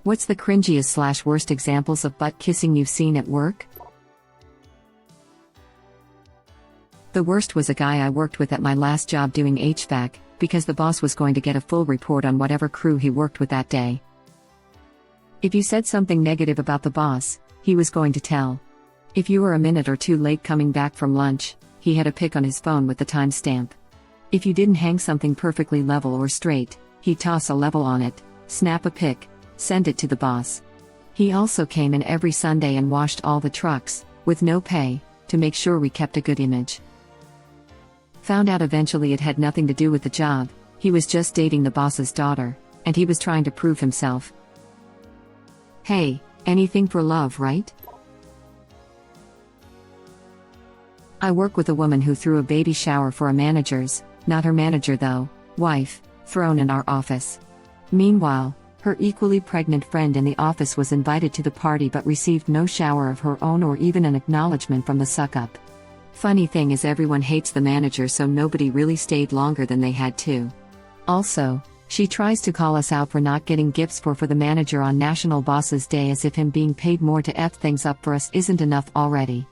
What's the cringiest/worst examples of butt kissing you've seen at work? The worst was a guy I worked with at my last job doing HVAC, because the boss was going to get a full report on whatever crew he worked with that day. If you said something negative about the boss, he was going to tell. If you were a minute or two late coming back from lunch, he had a pic on his phone with the timestamp. If you didn't hang something perfectly level or straight, he'd toss a level on it, snap a pic, send it to the boss. He also came in every Sunday and washed all the trucks, with no pay, to make sure we kept a good image. Found out eventually it had nothing to do with the job, he was just dating the boss's daughter, and he was trying to prove himself. Hey, anything for love, right? I work with a woman who threw a baby shower for a manager's, not her manager though, wife, thrown in our office. Meanwhile, her equally pregnant friend in the office was invited to the party but received no shower of her own or even an acknowledgement from the suck-up. Funny thing is everyone hates the manager, so nobody really stayed longer than they had to. Also, she tries to call us out for not getting gifts for the manager on National Bosses Day, as if him being paid more to F things up for us isn't enough already.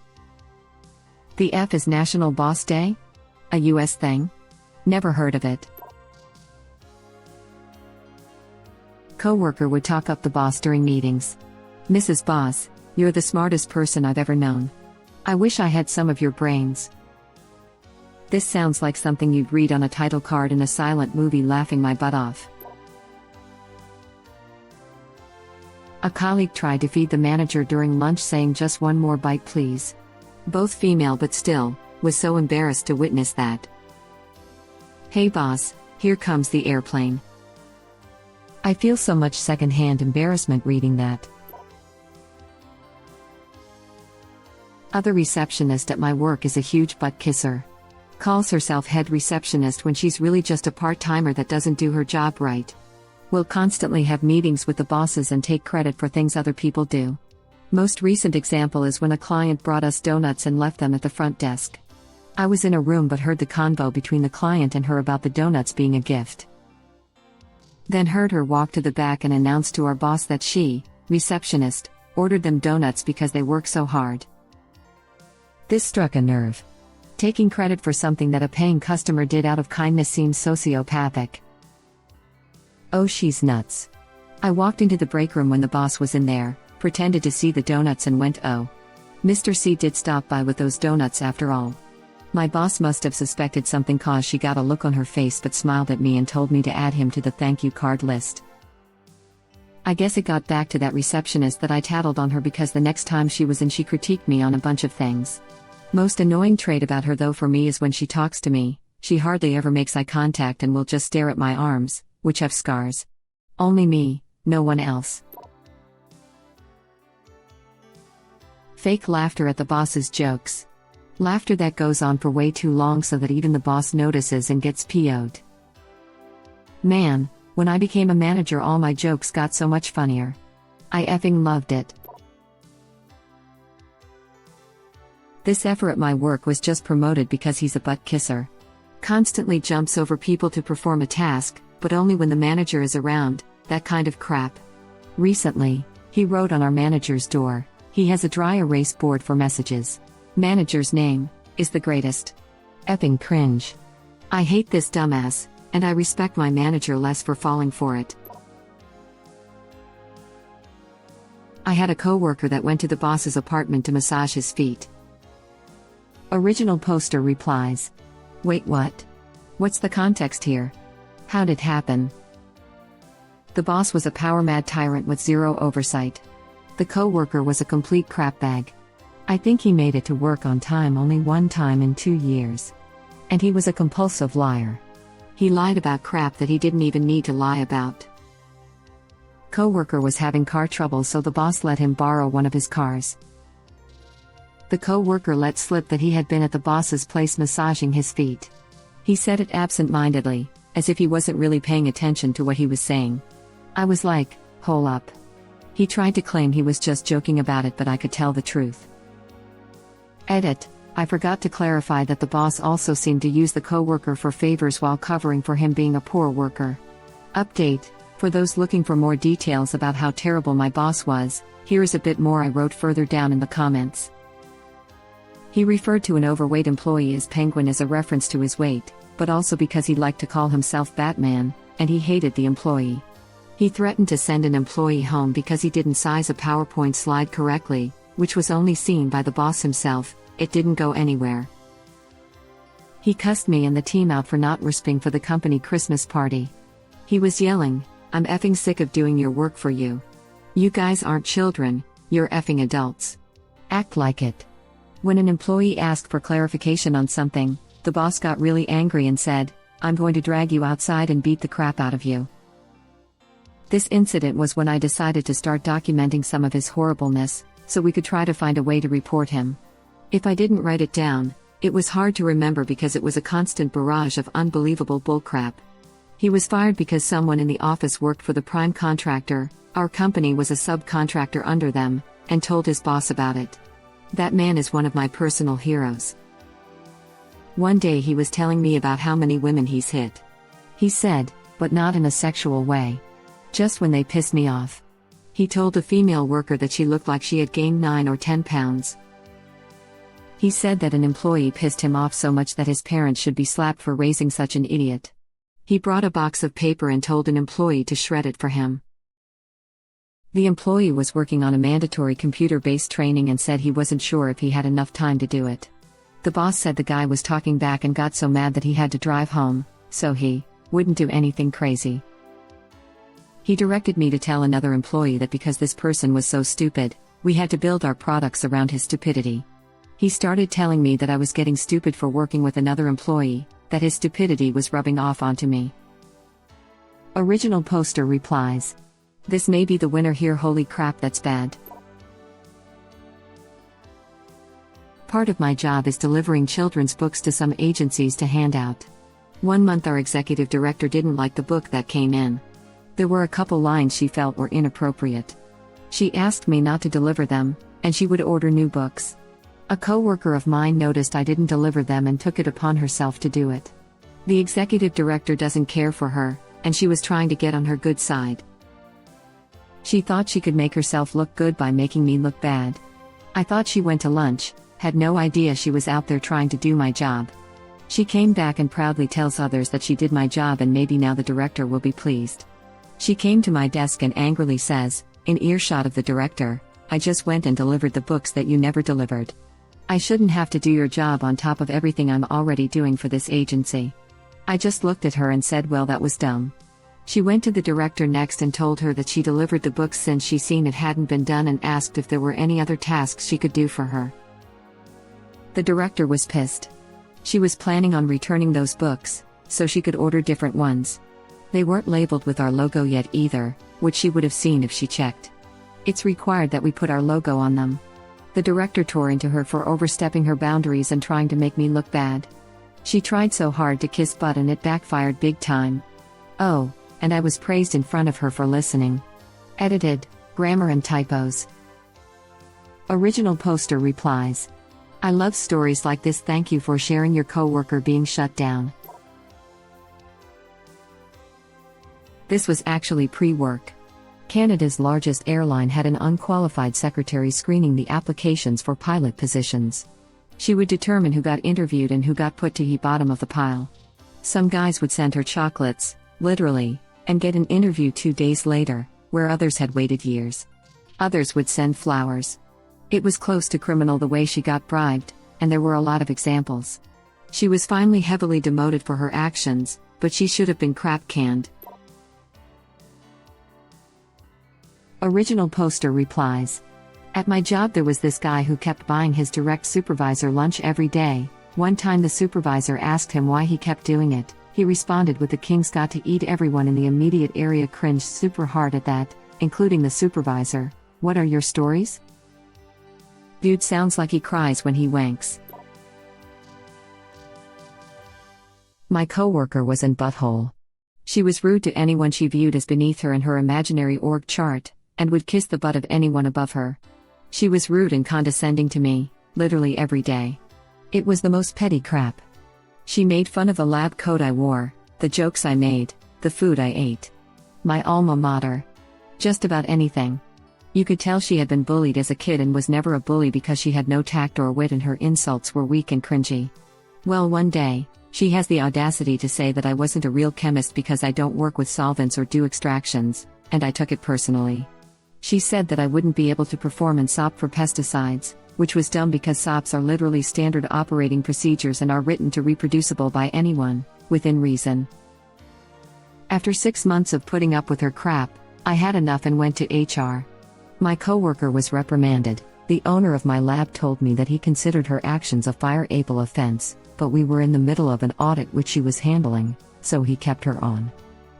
The F is National Boss Day? A US thing? Never heard of it. Coworker would talk up the boss during meetings. "Mrs. Boss, you're the smartest person I've ever known. I wish I had some of your brains." This sounds like something you'd read on a title card in a silent movie, laughing my butt off. A colleague tried to feed the manager during lunch, saying, "Just one more bite please." Both female but still, was so embarrassed to witness that. "Hey boss, here comes the airplane." I feel so much secondhand embarrassment reading that. Other receptionist at my work is a huge butt kisser. Calls herself head receptionist when she's really just a part-timer that doesn't do her job right. Will constantly have meetings with the bosses and take credit for things other people do. Most recent example is when a client brought us donuts and left them at the front desk. I was in a room but heard the convo between the client and her about the donuts being a gift. Then heard her walk to the back and announce to our boss that she, receptionist, ordered them donuts because they work so hard. This struck a nerve. Taking credit for something that a paying customer did out of kindness seems sociopathic. Oh, she's nuts. I walked into the break room when the boss was in there, pretended to see the donuts and went, "Oh. Mr. C did stop by with those donuts after all." My boss must have suspected something, cause she got a look on her face but smiled at me and told me to add him to the thank you card list. I guess it got back to that receptionist that I tattled on her, because the next time she was in she critiqued me on a bunch of things. Most annoying trait about her though for me is when she talks to me, she hardly ever makes eye contact and will just stare at my arms, which have scars. Only me, no one else. Fake laughter at the boss's jokes. Laughter that goes on for way too long so that even the boss notices and gets PO'd. Man, when I became a manager all my jokes got so much funnier. I effing loved it. This effer at my work was just promoted because he's a butt kisser. Constantly jumps over people to perform a task, but only when the manager is around, that kind of crap. Recently, he wrote on our manager's door, he has a dry erase board for messages. Manager's name is the greatest. Effing cringe. I hate this dumbass, and I respect my manager less for falling for it. I had a coworker that went to the boss's apartment to massage his feet. Original poster replies, "Wait, what? What's the context here? How'd it happen?" The boss was a power-mad tyrant with zero oversight. The coworker was a complete crapbag. I think he made it to work on time only one time in 2 years. And he was a compulsive liar. He lied about crap that he didn't even need to lie about. Coworker was having car trouble, so the boss let him borrow one of his cars. The coworker let slip that he had been at the boss's place massaging his feet. He said it absent-mindedly, as if he wasn't really paying attention to what he was saying. I was like, hold up. He tried to claim he was just joking about it, but I could tell the truth. Edit: I forgot to clarify that the boss also seemed to use the coworker for favors while covering for him being a poor worker. Update: For those looking for more details about how terrible my boss was, here is a bit more I wrote further down in the comments. He referred to an overweight employee as Penguin as a reference to his weight, but also because he liked to call himself Batman, and he hated the employee. He threatened to send an employee home because he didn't size a PowerPoint slide correctly, which was only seen by the boss himself. It didn't go anywhere. He cussed me and the team out for not risping for the company Christmas party. He was yelling, "I'm effing sick of doing your work for you. You guys aren't children, you're effing adults. Act like it." When an employee asked for clarification on something, the boss got really angry and said, "I'm going to drag you outside and beat the crap out of you." This incident was when I decided to start documenting some of his horribleness, so we could try to find a way to report him. If I didn't write it down, it was hard to remember because it was a constant barrage of unbelievable bullcrap. He was fired because someone in the office worked for the prime contractor, our company was a subcontractor under them, and told his boss about it. That man is one of my personal heroes. One day he was telling me about how many women he's hit. He said, but not in a sexual way. Just when they pissed me off. He told a female worker that she looked like she had gained 9 or 10 pounds. He said that an employee pissed him off so much that his parents should be slapped for raising such an idiot. He brought a box of paper and told an employee to shred it for him. The employee was working on a mandatory computer-based training and said he wasn't sure if he had enough time to do it. The boss said the guy was talking back and got so mad that he had to drive home, so he wouldn't do anything crazy. He directed me to tell another employee that because this person was so stupid, we had to build our products around his stupidity. He started telling me that I was getting stupid for working with another employee, that his stupidity was rubbing off onto me. Original poster replies. This may be the winner here. Holy crap, that's bad. Part of my job is delivering children's books to some agencies to hand out. One month our executive director didn't like the book that came in. There were a couple lines she felt were inappropriate. She asked me not to deliver them, and she would order new books. A coworker of mine noticed I didn't deliver them and took it upon herself to do it. The executive director doesn't care for her, and she was trying to get on her good side. She thought she could make herself look good by making me look bad. I thought she went to lunch, had no idea she was out there trying to do my job. She came back and proudly tells others that she did my job and maybe now the director will be pleased. She came to my desk and angrily says, in earshot of the director, "I just went and delivered the books that you never delivered. I shouldn't have to do your job on top of everything I'm already doing for this agency." I just looked at her and said, well, that was dumb. She went to the director next and told her that she delivered the books since she seen it hadn't been done and asked if there were any other tasks she could do for her. The director was pissed. She was planning on returning those books, so she could order different ones. They weren't labeled with our logo yet either, which she would have seen if she checked. It's required that we put our logo on them. The director tore into her for overstepping her boundaries and trying to make me look bad. She tried so hard to kiss butt and it backfired big time. Oh, and I was praised in front of her for listening. Edited, grammar and typos. Original poster replies. I love stories like this. Thank you for sharing your coworker being shut down. This was actually pre-work. Canada's largest airline had an unqualified secretary screening the applications for pilot positions. She would determine who got interviewed and who got put to the bottom of the pile. Some guys would send her chocolates, literally, and get an interview 2 days later, where others had waited years. Others would send flowers. It was close to criminal the way she got bribed, and there were a lot of examples. She was finally heavily demoted for her actions, but she should have been crap-canned. Original poster replies. At my job there was this guy who kept buying his direct supervisor lunch every day. One time the supervisor asked him why he kept doing it. He responded with the king's got to eat. Everyone in the immediate area cringed super hard at that, including the supervisor. What are your stories? Dude sounds like he cries when he wanks. My coworker was in butthole. She was rude to anyone she viewed as beneath her in her imaginary org chart, and would kiss the butt of anyone above her. She was rude and condescending to me, literally every day. It was the most petty crap. She made fun of the lab coat I wore, the jokes I made, the food I ate. My alma mater. Just about anything. You could tell she had been bullied as a kid and was never a bully because she had no tact or wit and her insults were weak and cringy. Well, one day, she has the audacity to say that I wasn't a real chemist because I don't work with solvents or do extractions, and I took it personally. She said that I wouldn't be able to perform in SOP for pesticides, which was dumb because SOPs are literally standard operating procedures and are written to reproducible by anyone, within reason. After 6 months of putting up with her crap, I had enough and went to HR. My coworker was reprimanded. The owner of my lab told me that he considered her actions a fireable offense, but we were in the middle of an audit which she was handling, so he kept her on.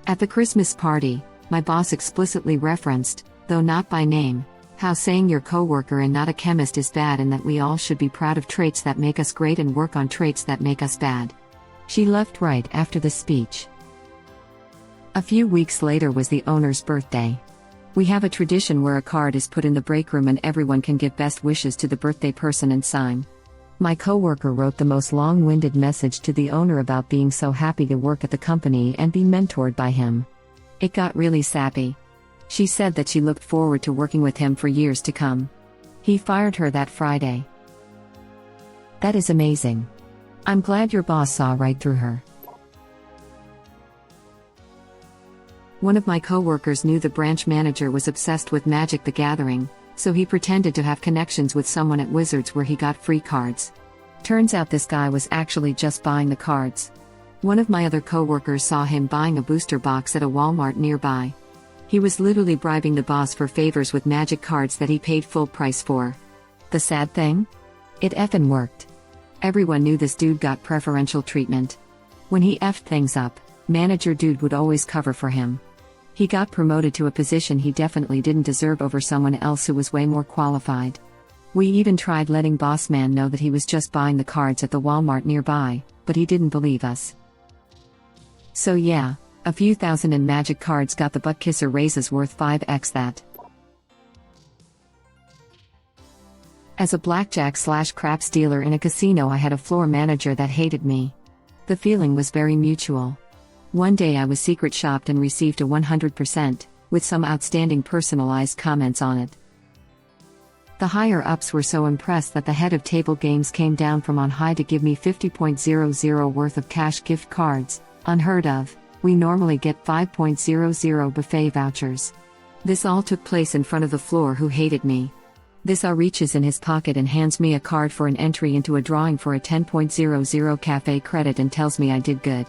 At the Christmas party, my boss explicitly referenced, though not by name, how saying you're coworker and not a chemist is bad and that we all should be proud of traits that make us great and work on traits that make us bad. She left right after the speech. A few weeks later was the owner's birthday. We have a tradition where a card is put in the break room and everyone can give best wishes to the birthday person and sign. My coworker wrote the most long-winded message to the owner about being so happy to work at the company and be mentored by him. It got really sappy. She said that she looked forward to working with him for years to come. He fired her that Friday. That is amazing. I'm glad your boss saw right through her. One of my coworkers knew the branch manager was obsessed with Magic the Gathering, so he pretended to have connections with someone at Wizards where he got free cards. Turns out this guy was actually just buying the cards. One of my other coworkers saw him buying a booster box at a Walmart nearby. He was literally bribing the boss for favors with Magic cards that he paid full price for. The sad thing? It effing worked. Everyone knew this dude got preferential treatment. When he effed things up, manager dude would always cover for him. He got promoted to a position he definitely didn't deserve over someone else who was way more qualified. We even tried letting boss man know that he was just buying the cards at the Walmart nearby, but he didn't believe us. So yeah, a few thousand in Magic cards got the butt kisser raises worth 5x that. As a blackjack/craps dealer in a casino, I had a floor manager that hated me. The feeling was very mutual. One day I was secret shopped and received a 100%, with some outstanding personalized comments on it. The higher-ups were so impressed that the head of table games came down from on high to give me 50.00 worth of cash gift cards, unheard of. We normally get 5.00 buffet vouchers. This all took place in front of the floor who hated me. This reaches in his pocket and hands me a card for an entry into a drawing for a 10.00 cafe credit and tells me I did good.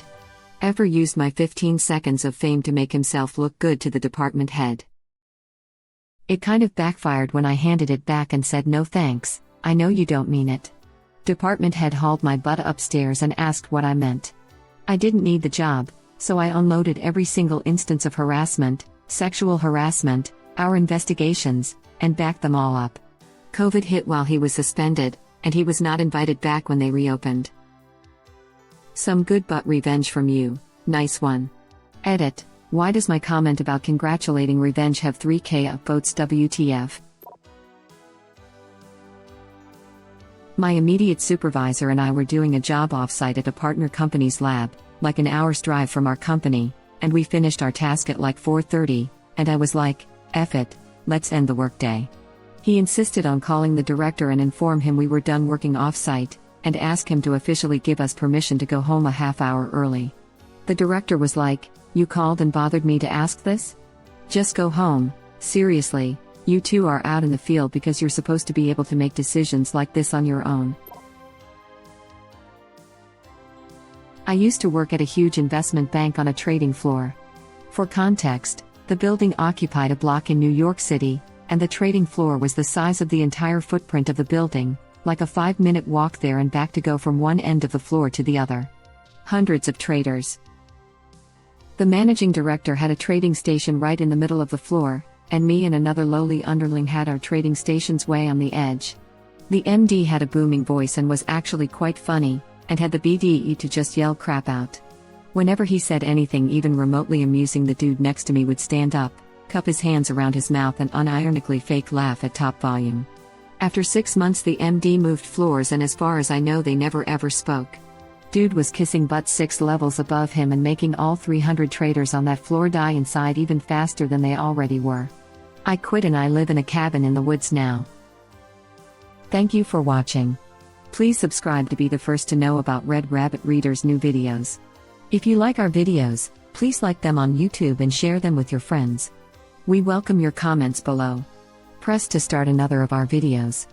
Ever used my 15 seconds of fame to make himself look good to the department head? It kind of backfired when I handed it back and said no thanks, I know you don't mean it. Department head hauled my butt upstairs and asked what I meant. I didn't need the job, so I unloaded every single instance of harassment, sexual harassment, our investigations, and backed them all up. COVID hit while he was suspended, and he was not invited back when they reopened. Some good butt revenge from you, nice one. Edit, why does my comment about congratulating revenge have 3K upvotes WTF? My immediate supervisor and I were doing a job offsite at a partner company's lab, like an hour's drive from our company, and we finished our task at like 4:30, and I was like, F it, let's end the workday. He insisted on calling the director and inform him we were done working offsite, and ask him to officially give us permission to go home a half hour early. The director was like, you called and bothered me to ask this? Just go home, seriously, you two are out in the field because you're supposed to be able to make decisions like this on your own. I used to work at a huge investment bank on a trading floor. For context, the building occupied a block in New York City, and the trading floor was the size of the entire footprint of the building, like a 5-minute walk there and back to go from one end of the floor to the other. Hundreds of traders. The managing director had a trading station right in the middle of the floor, and me and another lowly underling had our trading stations way on the edge. The MD had a booming voice and was actually quite funny, and had the BDE to just yell crap out. Whenever he said anything even remotely amusing, the dude next to me would stand up, cup his hands around his mouth and unironically fake laugh at top volume. After 6 months the MD moved floors and as far as I know they never ever spoke. Dude was kissing butt 6 levels above him and making all 300 traders on that floor die inside even faster than they already were. I quit and I live in a cabin in the woods now. Thank you for watching. Please subscribe to be the first to know about Red Rabbit Reader's new videos. If you like our videos, please like them on YouTube and share them with your friends. We welcome your comments below. Press to start another of our videos.